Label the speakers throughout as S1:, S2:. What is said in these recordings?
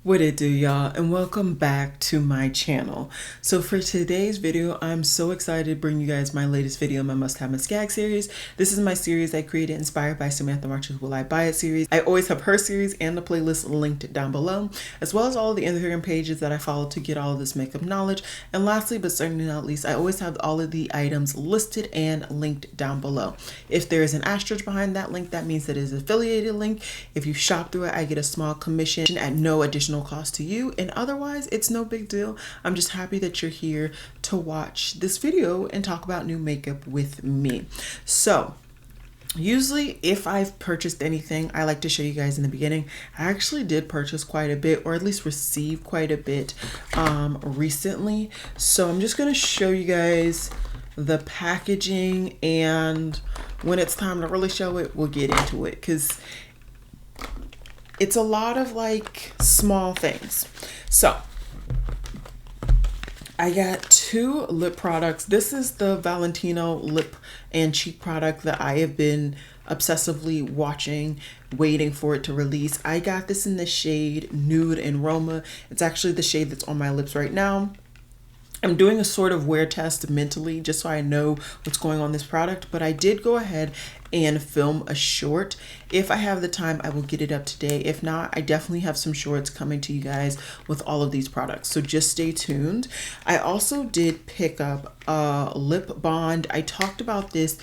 S1: What it do, y'all, and welcome back to my channel. So for today's video, I'm so excited to bring you guys my latest video in my Must Have Miss Gag series. This is my series I created inspired by Samantha March's Will I Buy It series. I always have her series and the playlist linked down below, as well as all of the Instagram pages that I follow to get all of this makeup knowledge. And lastly, but certainly not least, I always have all of the items listed and linked down below. If there is an asterisk behind that link, that means that it is an affiliated link. If you shop through it, I get a small commission at no additional cost to you, and otherwise it's no big deal. I'm just happy that you're here to watch this video and talk about new makeup with me. So usually if I've purchased anything, I like to show you guys in the beginning. I actually did purchase quite a bit, or at least receive quite a bit recently. So I'm just going to show you guys the packaging, and when it's time to really show it, we'll get into it, because it's a lot of like small things. So I got two lip products. This is the Valentino lip and cheek product that I have been obsessively watching, waiting for it to release. I got this in the shade Nude and Roma. It's actually the shade that's on my lips right now. I'm doing a sort of wear test mentally just so I know what's going on this product, but I did go ahead and film a short. If I have the time, I will get it up today. If not, I definitely have some shorts coming to you guys with all of these products, so just stay tuned. I also did pick up a lip bond. I talked about this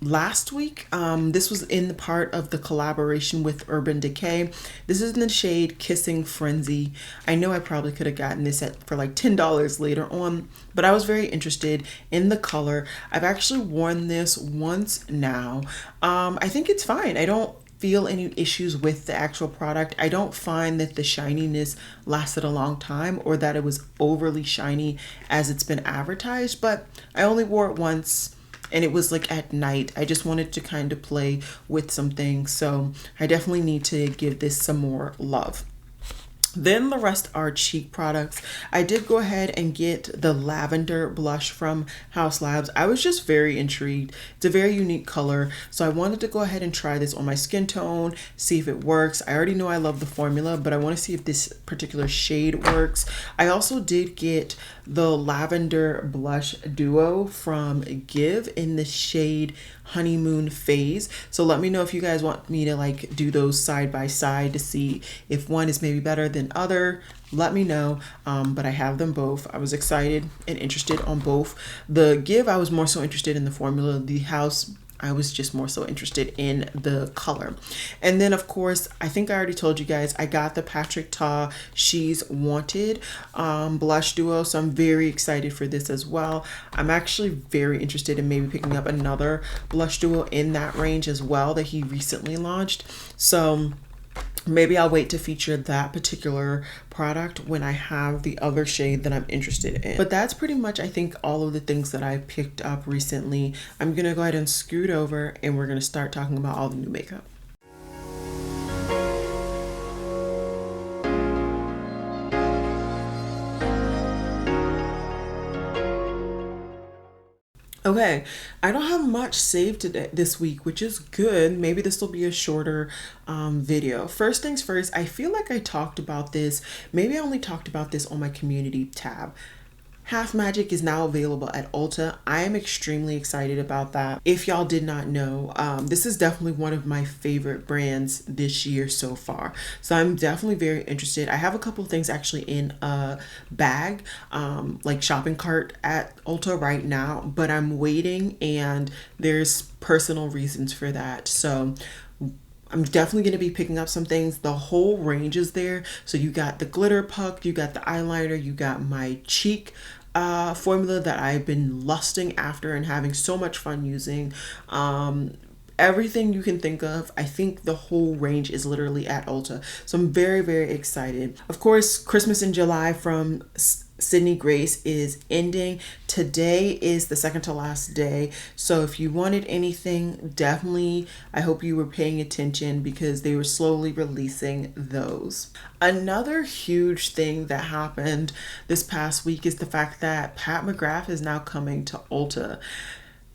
S1: last week. This was in the part of the collaboration with Urban Decay. This is in the shade Kissing Frenzy. I know I probably could have gotten this for like $10 later on, but I was very interested in the color. I've actually worn this once now. I think it's fine. I don't feel any issues with the actual product. I don't find that the shininess lasted a long time or that it was overly shiny as it's been advertised, but I only wore it once. And it was like at night. I just wanted to kind of play with some things. So I definitely need to give this some more love. Then the rest are cheek products. I did go ahead and get the lavender blush from Haus Labs. I was just very intrigued. It's a very unique color, so I wanted to go ahead and try this on my skin tone, see if it works. I already know I love the formula, but I want to see if this particular shade works. I also did get the lavender blush duo from Give in the shade Honeymoon Phase. So let me know if you guys want me to like do those side by side to see if one is maybe better than other. Let me know. But I have them both. I was excited and interested on both. The Give, I was more so interested in the formula. The Haus, I was just more so interested in the color. And then of course, I think I already told you guys, I got the Patrick Ta She's Wanted blush duo. So I'm very excited for this as well. I'm actually very interested in maybe picking up another blush duo in that range as well that he recently launched. So maybe I'll wait to feature that particular product when I have the other shade that I'm interested in. But that's pretty much, I think, all of the things that I picked up recently. I'm gonna go ahead and scoot over and we're gonna start talking about all the new makeup. Okay, I don't have much saved today this week, which is good. Maybe this will be a shorter video. First things first, I feel like I talked about this. Maybe I only talked about this on my community tab. Half Magic is now available at Ulta. I am extremely excited about that. If y'all did not know, this is definitely one of my favorite brands this year so far. So I'm definitely very interested. I have a couple of things actually in a bag, like shopping cart at Ulta right now, but I'm waiting and there's personal reasons for that. So I'm definitely going to be picking up some things. The whole range is there. So you got the glitter puck, you got the eyeliner, you got my cheek formula that I've been lusting after and having so much fun using. Everything you can think of. I think the whole range is literally at Ulta. So I'm very, very excited. Of course, Christmas in July from Sydney Grace is ending. Today is the second to last day. So if you wanted anything, definitely, I hope you were paying attention because they were slowly releasing those. Another huge thing that happened this past week is the fact that Pat McGrath is now coming to Ulta.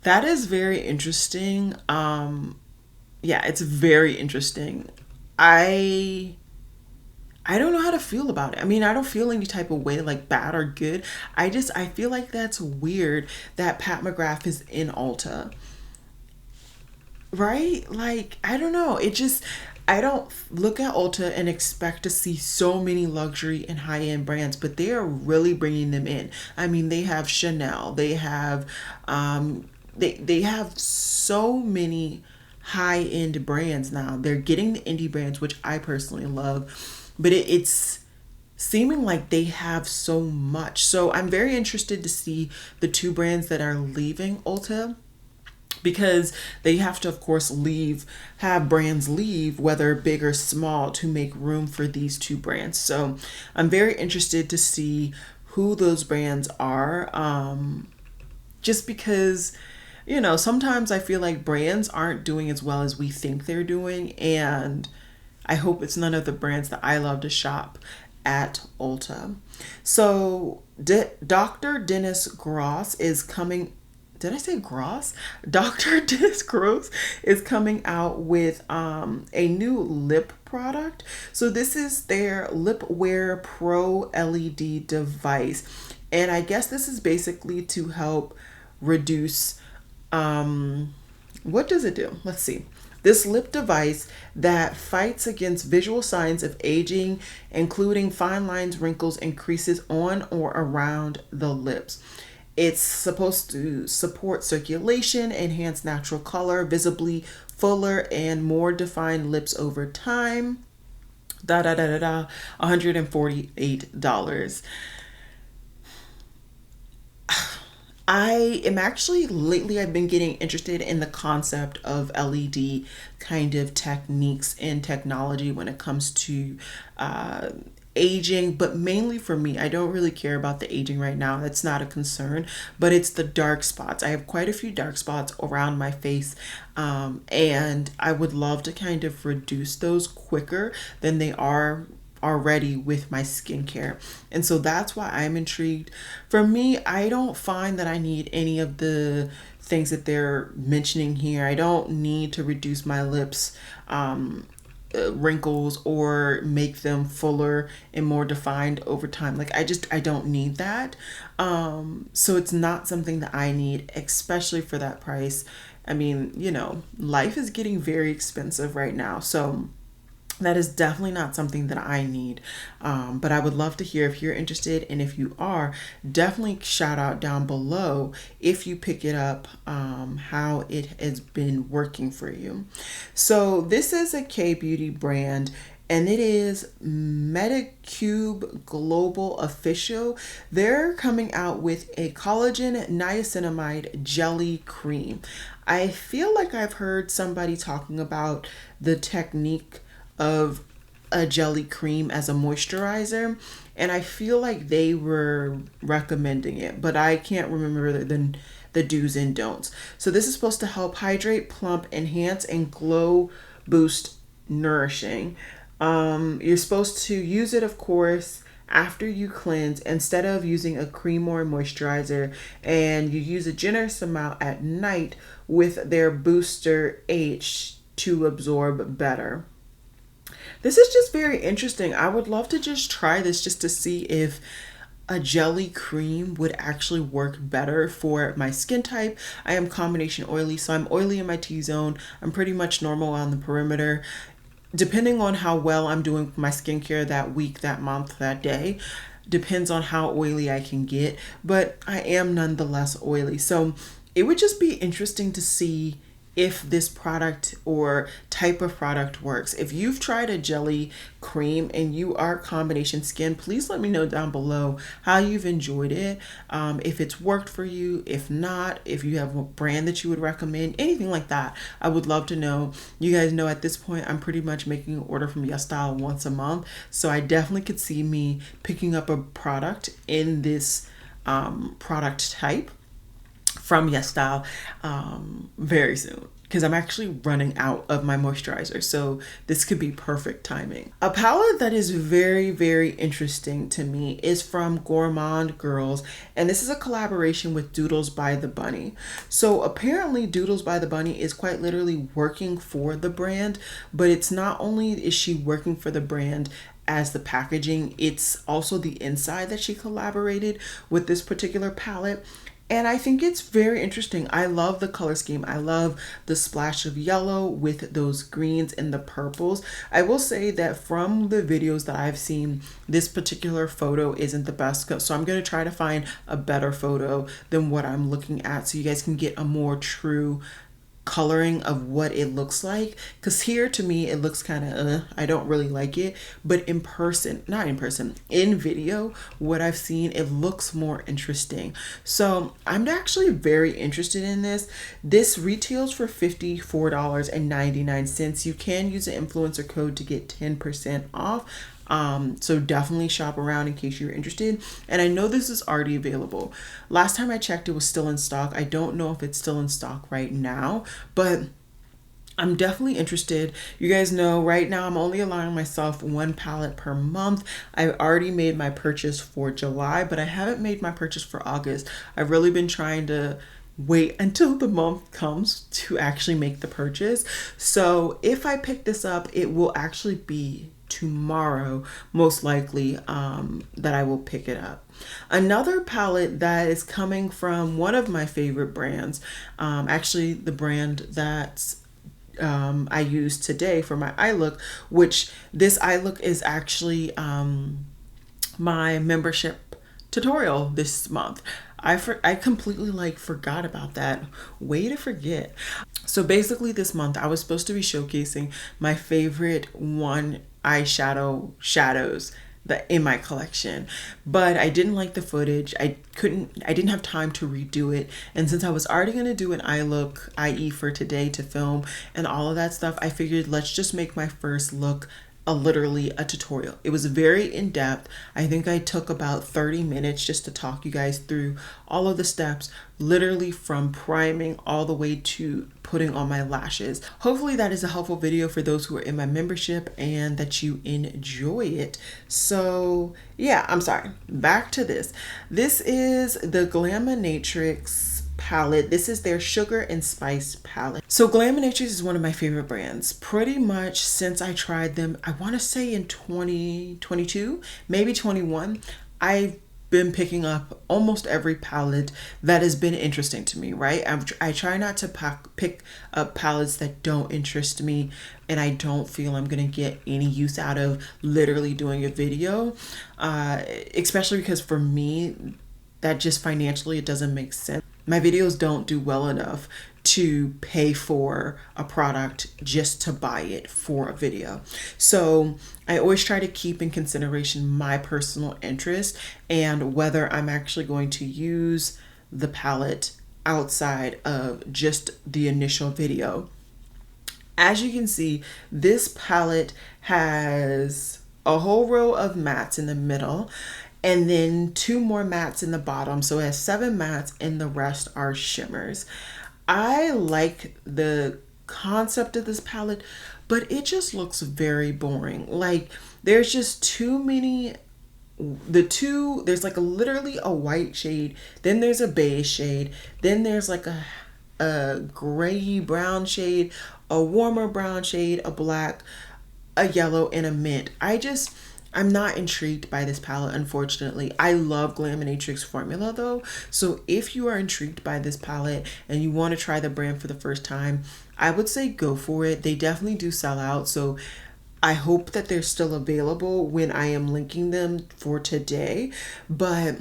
S1: That is very interesting. Yeah, it's very interesting. I I don't know how to feel about it. I mean, I don't feel any type of way, like bad or good. I feel like that's weird that Pat McGrath is in Ulta. Right? Like, I don't know. I don't look at Ulta and expect to see so many luxury and high end brands, but they are really bringing them in. I mean, they have Chanel, they have, they have so many high end brands now. They're getting the indie brands, which I personally love, but it's seeming like they have so much. So I'm very interested to see the two brands that are leaving Ulta, because they have to of course have brands leave, whether big or small, to make room for these two brands. So I'm very interested to see who those brands are, just because, sometimes I feel like brands aren't doing as well as we think they're doing, and I hope it's none of the brands that I love to shop at Ulta. So Dr. Dennis Gross is coming. Did I say Gross? Dr. Dennis Gross is coming out with a new lip product. So this is their Lip Wear Pro LED device. And I guess this is basically to help reduce, what does it do? Let's see. This lip device that fights against visual signs of aging, including fine lines, wrinkles, and creases on or around the lips. It's supposed to support circulation, enhance natural color, visibly fuller and more defined lips over time. $148. I am actually, lately I've been getting interested in the concept of LED kind of techniques and technology when it comes to aging, but mainly for me, I don't really care about the aging right now. That's not a concern, but it's the dark spots. I have quite a few dark spots around my face, and I would love to kind of reduce those quicker than they are already with my skincare. And so that's why I'm intrigued. For me, I don't find that I need any of the things that they're mentioning here. I don't need to reduce my lips wrinkles or make them fuller and more defined over time. Like, I don't need that. So it's not something that I need, especially for that price. I mean, life is getting very expensive right now. So that is definitely not something that I need. But I would love to hear if you're interested. And if you are, definitely shout out down below if you pick it up, how it has been working for you. So this is a K-beauty brand, and it is Medicube Global Official. They're coming out with a collagen niacinamide jelly cream. I feel like I've heard somebody talking about the technique of a jelly cream as a moisturizer, and I feel like they were recommending it, but I can't remember the do's and don'ts. So this is supposed to help hydrate, plump, enhance, and glow boost nourishing. You're supposed to use it, of course, after you cleanse, instead of using a cream or a moisturizer, and you use a generous amount at night with their booster H to absorb better. This is just very interesting. I would love to just try this just to see if a jelly cream would actually work better for my skin type. I am combination oily, so I'm oily in my T-zone. I'm pretty much normal on the perimeter. Depending on how well I'm doing with my skincare that week, that month, that day, depends on how oily I can get, but I am nonetheless oily. So it would just be interesting to see if this product or type of product works. If you've tried a jelly cream and you are combination skin, please let me know down below how you've enjoyed it, if it's worked for you. If not, if you have a brand that you would recommend, anything like that, I would love to know. You guys know at this point I'm pretty much making an order from YesStyle once a month, so I definitely could see me picking up a product in this product type from YesStyle very soon, because I'm actually running out of my moisturizer, so this could be perfect timing. A palette that is very, very interesting to me is from Gourmand Girls, and this is a collaboration with Doodles by the Bunny. So apparently Doodles by the Bunny is quite literally working for the brand, but it's not only is she working for the brand as the packaging, it's also the inside that she collaborated with this particular palette. And I think it's very interesting. I love the color scheme. I love the splash of yellow with those greens and the purples. I will say that from the videos that I've seen, this particular photo isn't the best. So I'm going to try to find a better photo than what I'm looking at so you guys can get a more true coloring of what it looks like, because here to me it looks kind of I don't really like it, but in person, not in person, in video, what I've seen, it looks more interesting. So I'm actually very interested in this retails for $54.99. You can use an influencer code to get 10% off. So definitely shop around in case you're interested. And I know this is already available. Last time I checked, it was still in stock. I don't know if it's still in stock right now, but I'm definitely interested. You guys know right now I'm only allowing myself one palette per month. I've already made my purchase for July, but I haven't made my purchase for August. I've really been trying to wait until the month comes to actually make the purchase. So if I pick this up, it will actually be tomorrow, most likely, that I will pick it up. Another palette that is coming from one of my favorite brands, actually the brand that's I used today for my eye look, which this eye look is actually my membership tutorial this month. I completely forgot about that. Way to forget. So basically this month I was supposed to be showcasing my favorite one eyeshadow shadows that in my collection, but I didn't like the footage. I didn't have time to redo it, and since I was already going to do an eye look, i.e. for today to film and all of that stuff, I figured let's just make my first look literally a tutorial. It was very in-depth. I think I took about 30 minutes just to talk you guys through all of the steps, literally from priming all the way to putting on my lashes. Hopefully that is a helpful video for those who are in my membership and that you enjoy it. So yeah, I'm sorry. Back to this. This is the Glaminatrix palette. This is their sugar and spice palette. So Glaminatrix is one of my favorite brands. Pretty much since I tried them, I want to say in 2022, maybe 21, I've been picking up almost every palette that has been interesting to me, right? I try not to pick up palettes that don't interest me and I don't feel I'm gonna get any use out of literally doing a video, especially because for me, that just financially, it doesn't make sense. My videos don't do well enough to pay for a product just to buy it for a video. So I always try to keep in consideration my personal interest and whether I'm actually going to use the palette outside of just the initial video. As you can see, this palette has a whole row of mattes in the middle and then 2 more mattes in the bottom. So it has 7 mattes and the rest are shimmers. I like the concept of this palette, but it just looks very boring. Like there's just too many, there's like literally a white shade, then there's a beige shade, then there's like a gray brown shade, a warmer brown shade, a black, a yellow, and a mint. I'm not intrigued by this palette, unfortunately. I love Glaminatrix formula though. So if you are intrigued by this palette and you want to try the brand for the first time, I would say go for it. They definitely do sell out. So I hope that they're still available when I am linking them for today. But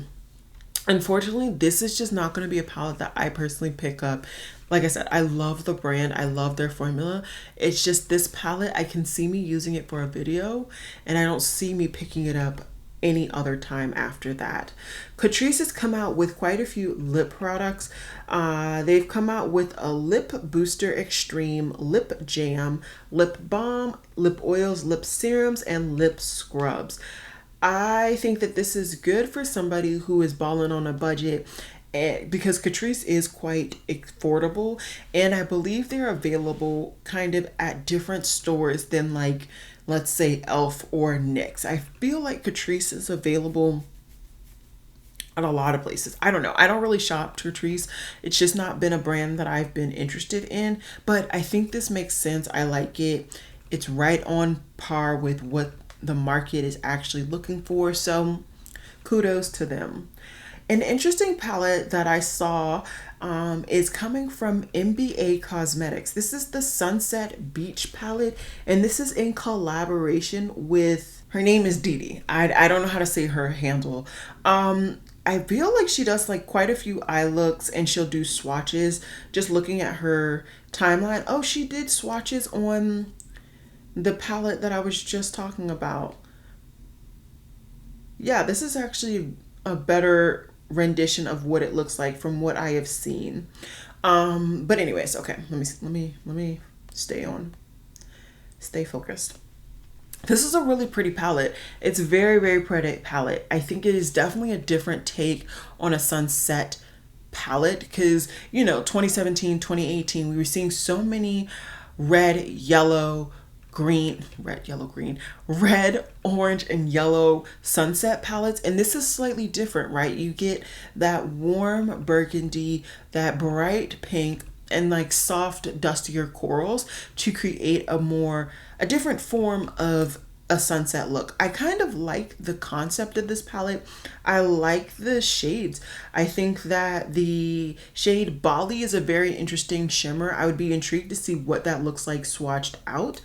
S1: unfortunately, this is just not going to be a palette that I personally pick up. Like I said, I love the brand. I love their formula. It's just this palette, I can see me using it for a video and I don't see me picking it up any other time after that. Catrice has come out with quite a few lip products. They've come out with a Lip Booster Extreme, Lip Jam, Lip Balm, lip oils, lip serums, and lip scrubs. I think that this is good for somebody who is balling on a budget because Catrice is quite affordable and I believe they're available kind of at different stores than like, let's say e.l.f. or NYX. I feel like Catrice is available at a lot of places. I don't know. I don't really shop Catrice. It's just not been a brand that I've been interested in, but I think this makes sense. I like it. It's right on par with what the market is actually looking for. So kudos to them. An interesting palette that I saw is coming from MBA Cosmetics. This is the Sunset Beach palette, and this is in collaboration with, her name is Dee Dee. I don't know how to say her handle. I feel like she does like quite a few eye looks, and she'll do swatches. Just looking at her timeline. Oh, she did swatches on the palette that I was just talking about. Yeah, this is actually a better rendition of what it looks like from what I have seen. But anyways, okay, let me stay focused. This is a really pretty palette. It's very, very pretty palette. I think it is definitely a different take on a sunset palette because, you know, 2017, 2018, we were seeing so many red, yellow, green, red, orange, and yellow sunset palettes. And this is slightly different, right? You get that warm burgundy, that bright pink, and like soft, dustier corals to create a different form of a sunset look. I kind of like the concept of this palette. I like the shades. I think that the shade Bali is a very interesting shimmer. I would be intrigued to see what that looks like swatched out.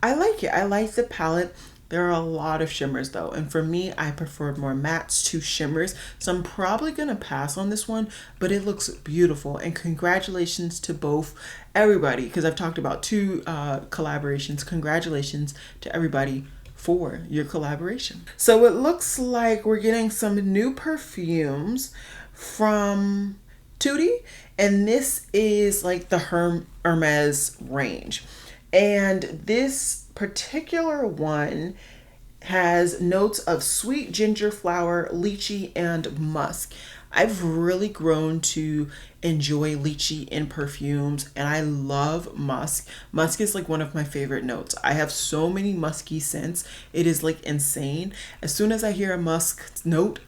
S1: I like it. I like the palette. There are a lot of shimmers though, and for me, I prefer more mattes to shimmers, so I'm probably gonna pass on this one, but it looks beautiful, and congratulations to both everybody, because I've talked about two collaborations. Congratulations to everybody for your collaboration. So it looks like we're getting some new perfumes from Tutti, and this is like the Hermes range. And this particular one has notes of sweet ginger flower, lychee, and musk. I've really grown to enjoy lychee in perfumes, and I love musk. Musk is like one of my favorite notes. I have so many musky scents. It is like insane. As soon as I hear a musk note,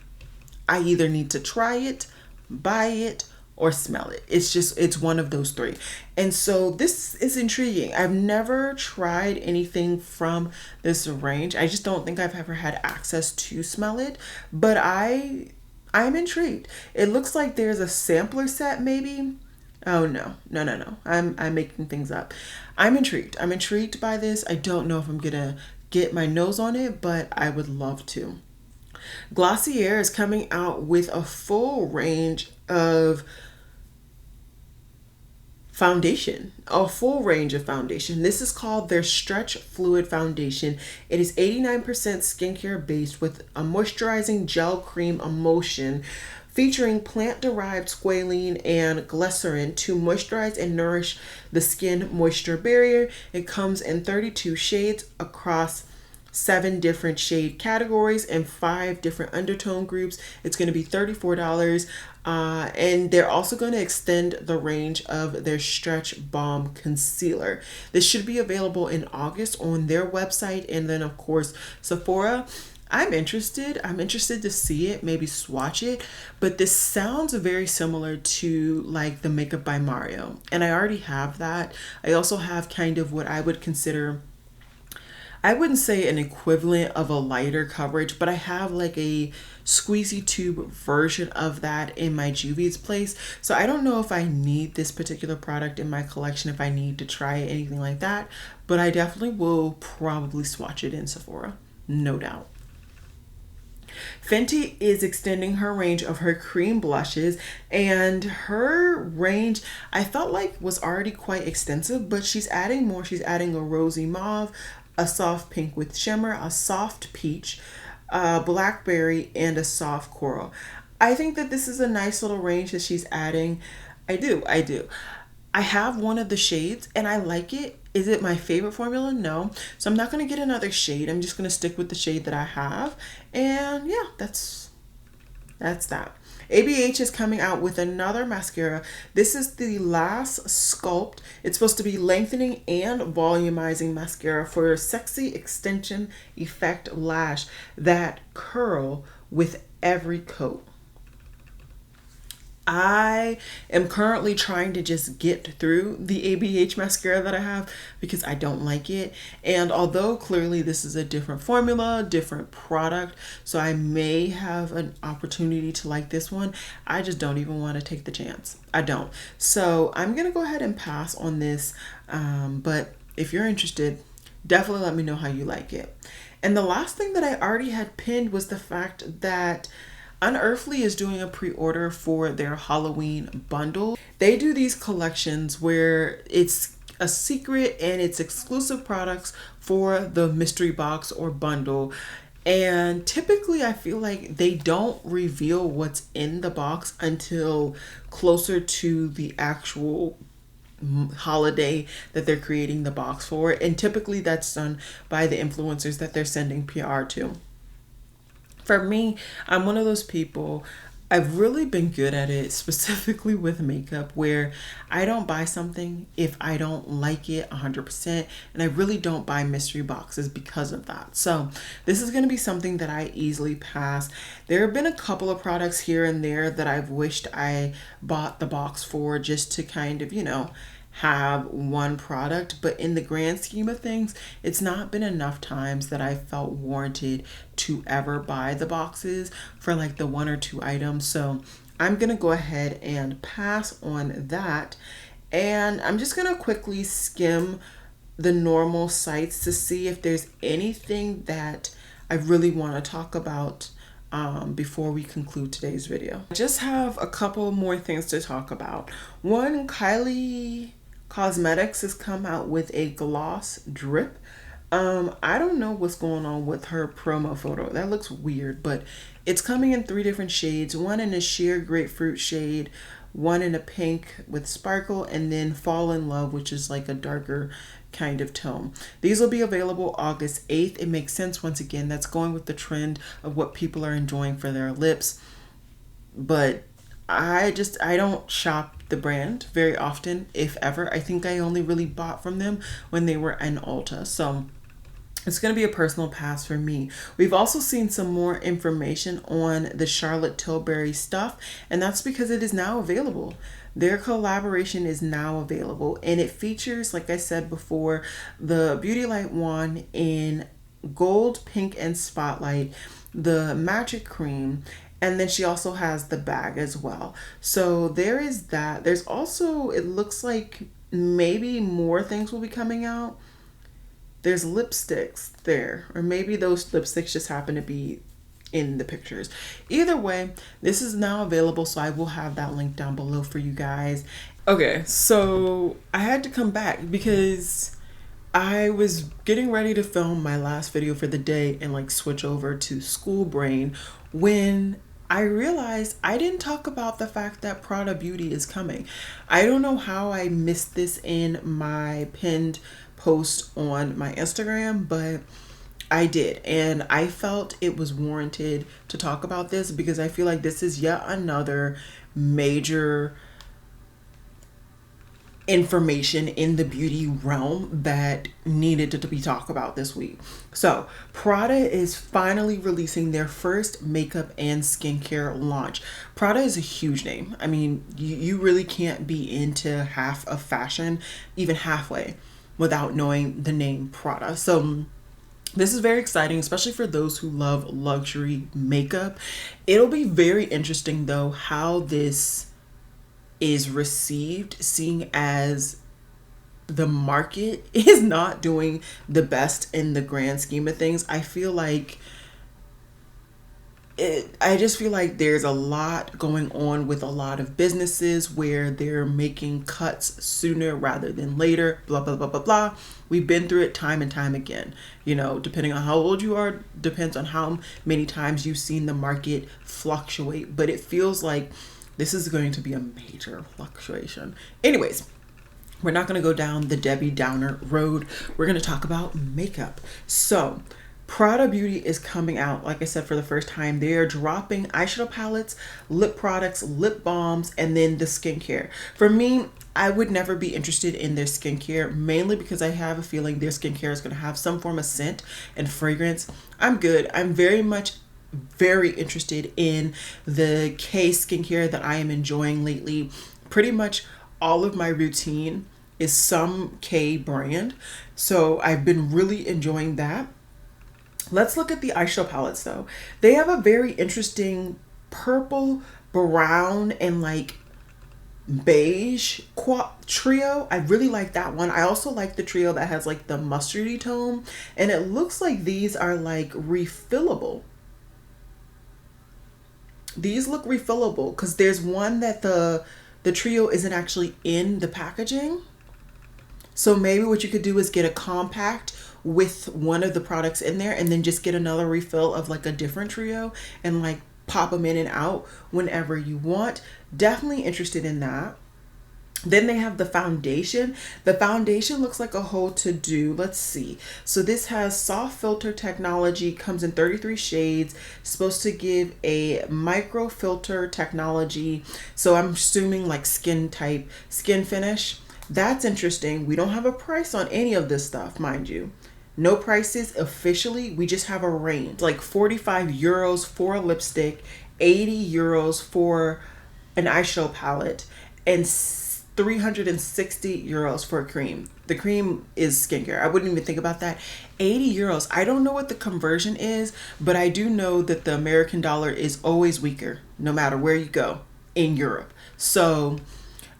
S1: I either need to try it, buy it, or smell it. It's one of those three. And so this is intriguing. I've never tried anything from this range. I just don't think I've ever had access to smell it, but I'm intrigued. It looks like there's a sampler set maybe. Oh no. I'm making things up. I'm intrigued. I'm intrigued by this. I don't know if I'm gonna get my nose on it, but I would love to. Glossier is coming out with a full range of foundation, a full range of foundation. This is called their Stretch Fluid Foundation. It is 89% skincare based with a moisturizing gel cream emulsion featuring plant-derived squalene and glycerin to moisturize and nourish the skin moisture barrier. It comes in 32 shades across 7 different shade categories and 5 different undertone groups. It's going to be $34. And they're also going to extend the range of their Stretch Balm Concealer. This should be available in August on their website, and then of course Sephora. I'm interested to see it, maybe swatch it, but this sounds very similar to like the Makeup by Mario, and I already have that. I also have kind of what I would consider, I wouldn't say an equivalent of a lighter coverage, but I have like a squeezy tube version of that in my Juvia's Place. So I don't know if I need this particular product in my collection, if I need to try it, anything like that, but I definitely will probably swatch it in Sephora, no doubt. Fenty is extending her range of her cream blushes, and her range I felt like was already quite extensive, but she's adding more. She's adding a rosy mauve, a soft pink with shimmer, a soft peach, blackberry, and a soft coral. I think that this is a nice little range that she's adding. I do. I have one of the shades and I like it. Is it my favorite formula? No. So I'm not going to get another shade. I'm just going to stick with the shade that I have. And yeah, that's that. ABH is coming out with another mascara. This is the Last Sculpt. It's supposed to be lengthening and volumizing mascara for a sexy extension effect lash that curl with every coat. I am currently trying to just get through the ABH mascara that I have because I don't like it. And although clearly this is a different formula, different product, so I may have an opportunity to like this one, I just don't even want to take the chance. I don't. So I'm going to go ahead and pass on this. But if you're interested, definitely let me know how you like it. And the last thing that I already had pinned was the fact that Unearthly is doing a pre-order for their Halloween bundle. They do these collections where it's a secret and it's exclusive products for the mystery box or bundle. And typically I feel like they don't reveal what's in the box until closer to the actual holiday that they're creating the box for. And typically that's done by the influencers that they're sending PR to. For me, I'm one of those people, I've really been good at it, specifically with makeup, where I don't buy something if I don't like it 100%, and I really don't buy mystery boxes because of that. So this is going to be something that I easily pass. There have been a couple of products here and there that I've wished I bought the box for just to kind of, have one product, but in the grand scheme of things, it's not been enough times that I felt warranted to ever buy the boxes for like the one or two items. So I'm gonna go ahead and pass on that, and I'm just gonna quickly skim the normal sites to see if there's anything that I really want to talk about before we conclude today's video. I just have a couple more things to talk about. One, Kylie Cosmetics has come out with a gloss drip. I don't know what's going on with her promo photo. That looks weird, but it's coming in 3 different shades. One in a sheer grapefruit shade, one in a pink with sparkle, and then Fall in Love, which is like a darker kind of tone. These will be available August 8th. It makes sense, once again, that's going with the trend of what people are enjoying for their lips. But I don't shop the brand very often, if ever. I think I only really bought from them when they were in Ulta. So it's going to be a personal pass for me. We've also seen some more information on the Charlotte Tilbury stuff, and that's because it is now available. Their collaboration is now available, and it features, like I said before, the Beauty Light wand in gold, pink, and spotlight, the magic cream, and then she also has the bag as well. So there is that. There's also, it looks like maybe more things will be coming out. There's lipsticks there, or maybe those lipsticks just happen to be in the pictures. Either way, this is now available, so I will have that link down below for you guys. Okay, so I had to come back because I was getting ready to film my last video for the day and like switch over to school brain when I realized I didn't talk about the fact that Prada Beauty is coming. I don't know how I missed this in my pinned post on my Instagram, but I did, and I felt it was warranted to talk about this because I feel like this is yet another major information in the beauty realm that needed to be talked about this week. So Prada is finally releasing their first makeup and skincare launch. Prada is a huge name. I mean, you really can't be into half of fashion, even halfway, without knowing the name Prada. So this is very exciting, especially for those who love luxury makeup. It'll be very interesting though how this is received, seeing as the market is not doing the best in the grand scheme of things. I just feel like there's a lot going on with a lot of businesses where they're making cuts sooner rather than later, blah, blah, blah, blah, blah. We've been through it time and time again. Depending on how old you are, depends on how many times you've seen the market fluctuate. But it feels like this is going to be a major fluctuation. Anyways, we're not going to go down the Debbie Downer road. We're going to talk about makeup. So Prada Beauty is coming out, like I said, for the first time. They are dropping eyeshadow palettes, lip products, lip balms, and then the skincare. For me, I would never be interested in their skincare, mainly because I have a feeling their skincare is going to have some form of scent and fragrance. I'm good. I'm very much very interested in the K skincare that I am enjoying lately. Pretty much all of my routine is some K brand. So I've been really enjoying that. Let's look at the eyeshadow palettes though. They have a very interesting purple, brown, and like beige trio. I really like that one. I also like the trio that has like the mustardy tone, and it looks like these are like refillable. These look refillable because there's one that the trio isn't actually in the packaging. So maybe what you could do is get a compact with one of the products in there and then just get another refill of like a different trio and like pop them in and out whenever you want. Definitely interested in that. Then they have the foundation. The foundation looks like a whole to-do. Let's see. So this has soft filter technology, comes in 33 shades, supposed to give a micro filter technology. So I'm assuming like skin type, skin finish. That's interesting. We don't have a price on any of this stuff, mind you. No prices officially. We just have a range, like 45 euros for a lipstick, 80 euros for an eyeshadow palette, and 360 euros for a cream. The cream is skincare. I wouldn't even think about that. 80 euros. I don't know what the conversion is, but I do know that the American dollar is always weaker no matter where you go in Europe. So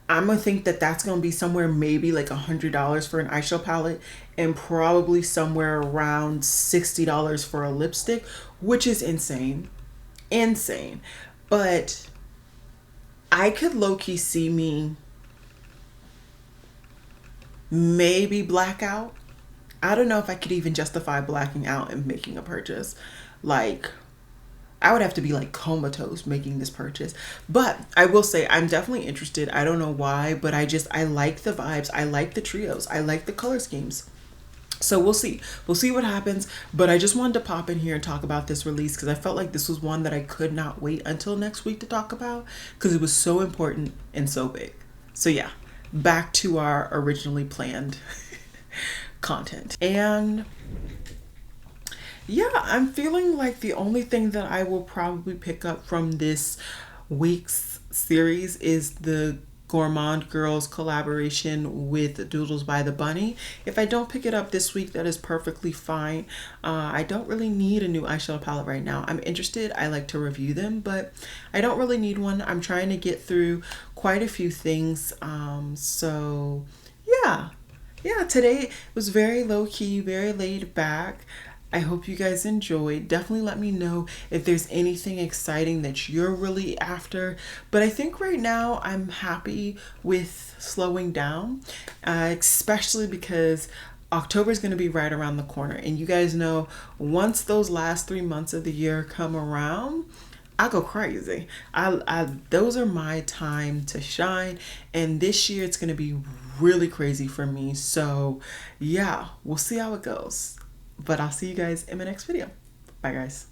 S1: I'm gonna think that that's gonna be somewhere maybe like $100 for an eyeshadow palette and probably somewhere around $60 for a lipstick, which is insane. Insane. But I could low-key see me maybe blackout. I don't know if I could even justify blacking out and making a purchase. Like, I would have to be like comatose making this purchase. But I will say I'm definitely interested. I don't know why, but I like the vibes. I like the trios. I like the color schemes. So we'll see. We'll see what happens. But I just wanted to pop in here and talk about this release because I felt like this was one that I could not wait until next week to talk about because it was so important and so big. So yeah, back to our originally planned content. And yeah, I'm feeling like the only thing that I will probably pick up from this week's series is the Gourmand Girls collaboration with Doodles by the Bunny. If I don't pick it up this week, that is perfectly fine. I don't really need a new eyeshadow palette right now. I'm interested. I like to review them, but I don't really need one. I'm trying to get through quite a few things. So yeah. Yeah, today was very low-key, very laid back. I hope you guys enjoyed. Definitely let me know if there's anything exciting that you're really after. But I think right now I'm happy with slowing down, especially because October is going to be right around the corner. And you guys know once those last 3 months of the year come around, I go crazy. Those are my time to shine. And this year it's going to be really crazy for me. So yeah, we'll see how it goes. But I'll see you guys in my next video. Bye guys.